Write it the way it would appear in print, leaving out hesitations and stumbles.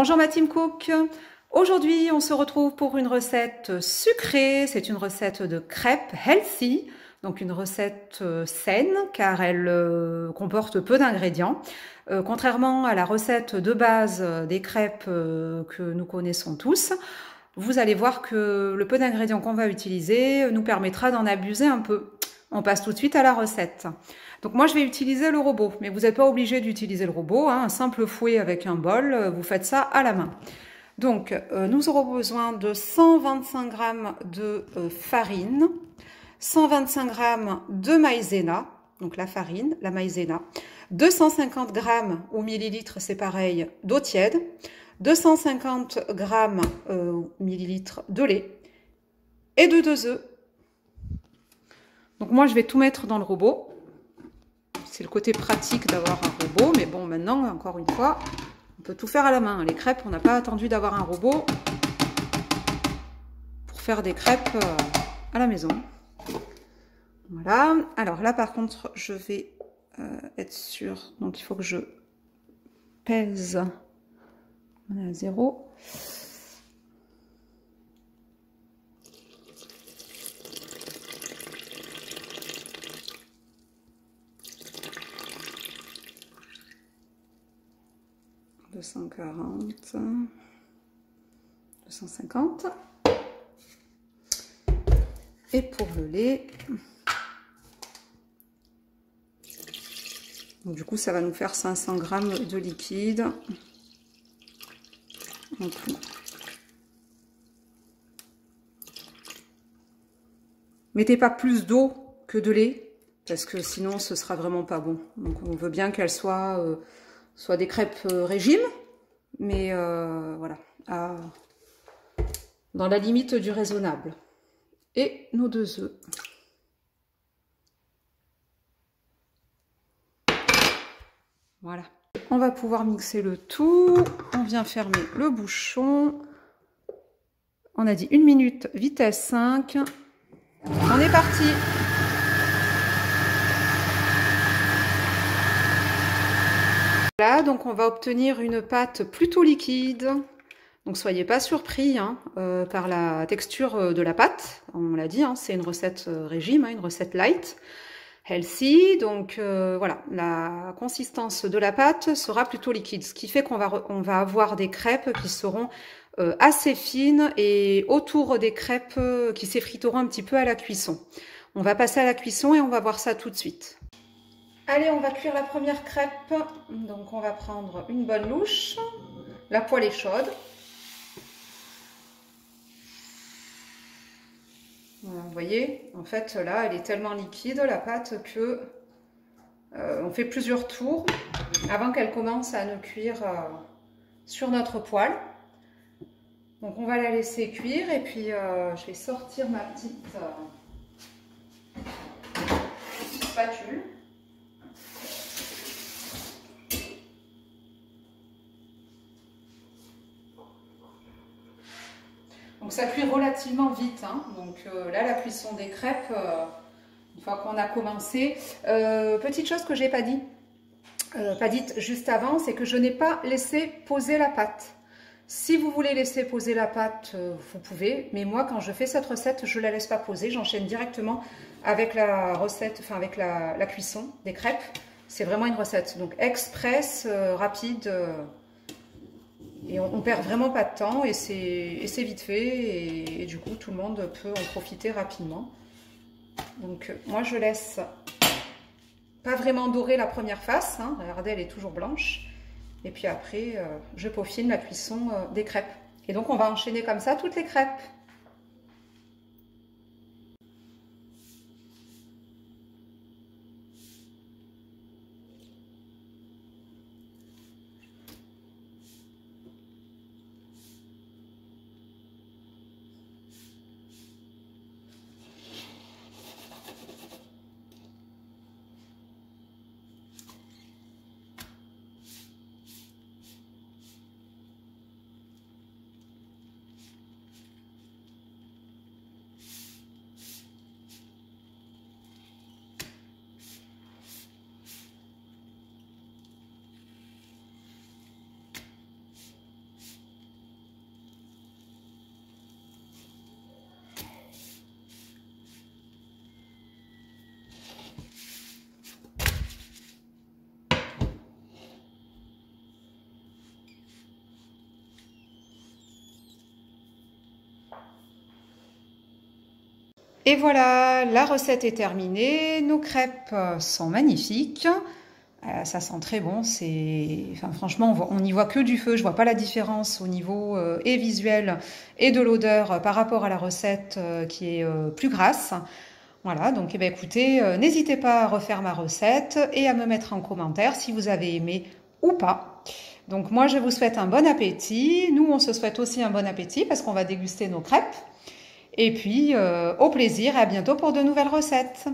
Bonjour ma team cook. Aujourd'hui on se retrouve pour une recette sucrée, c'est une recette de crêpes healthy, donc une recette saine car elle comporte peu d'ingrédients. Contrairement à la recette de base des crêpes que nous connaissons tous, vous allez voir que le peu d'ingrédients qu'on va utiliser nous permettra d'en abuser un peu. On passe tout de suite à la recette. Donc moi je vais utiliser le robot, mais vous n'êtes pas obligé d'utiliser le robot, hein, un simple fouet avec un bol, vous faites ça à la main. Donc nous aurons besoin de 125 g de farine, 125 g de maïzena, donc la farine, la maïzena, 250 g ou millilitres, c'est pareil, d'eau tiède, 250 g millilitres de lait et de 2 œufs. Donc moi je vais tout mettre dans le robot. C'est le côté pratique d'avoir un robot, mais bon, maintenant, encore une fois, on peut tout faire à la main. Les crêpes, on n'a pas attendu d'avoir un robot pour faire des crêpes à la maison. Voilà. Alors là, par contre, je vais être sûre. Donc, il faut que je pèse. On est à 0. « 240, 250. Et pour le lait, donc du coup ça va nous faire 500 g de liquide en tout. Mettez pas plus d'eau que de lait parce que sinon ce sera vraiment pas bon. Donc on veut bien qu'elle soit des crêpes régime, mais voilà, dans la limite du raisonnable. Et nos 2 œufs. Voilà. On va pouvoir mixer le tout. On vient fermer le bouchon. On a dit 1 minute, vitesse 5. On est parti. Voilà, donc on va obtenir une pâte plutôt liquide. Donc soyez pas surpris hein, par la texture de la pâte. On l'a dit, hein, c'est une recette régime, hein, une recette light, healthy. Donc voilà, la consistance de la pâte sera plutôt liquide. Ce qui fait qu'on va avoir des crêpes qui seront assez fines et autour des crêpes qui s'effriteront un petit peu à la cuisson. On va passer à la cuisson et on va voir ça tout de suite. Allez, on va cuire la première crêpe. Donc on va prendre une bonne louche. La poêle est chaude. Voilà, vous voyez, en fait là, elle est tellement liquide la pâte que on fait plusieurs tours avant qu'elle commence à nous cuire sur notre poêle. Donc on va la laisser cuire et puis je vais sortir ma petite spatule. Donc ça cuit relativement vite, hein. Donc là la cuisson des crêpes, une fois qu'on a commencé. Petite chose que j'ai pas dite juste avant, c'est que je n'ai pas laissé poser la pâte. Si vous voulez laisser poser la pâte, vous pouvez, mais moi quand je fais cette recette, je la laisse pas poser, j'enchaîne directement avec la recette, enfin avec la cuisson des crêpes. C'est vraiment une recette donc express, rapide. Et on perd vraiment pas de temps et c'est vite fait et du coup tout le monde peut en profiter rapidement. Donc moi je laisse pas vraiment dorer la première face, hein. Regardez elle est toujours blanche. Et puis après je peaufine la cuisson des crêpes. Et donc on va enchaîner comme ça toutes les crêpes. Et voilà, la recette est terminée. Nos crêpes sont magnifiques. Ça sent très bon. Enfin, franchement, on n'y voit que du feu. Je vois pas la différence au niveau et visuel et de l'odeur par rapport à la recette qui est plus grasse. Voilà, donc eh bien, écoutez, n'hésitez pas à refaire ma recette et à me mettre en commentaire si vous avez aimé ou pas. Donc moi, je vous souhaite un bon appétit. Nous, on se souhaite aussi un bon appétit parce qu'on va déguster nos crêpes. Et puis, au plaisir et à bientôt pour de nouvelles recettes.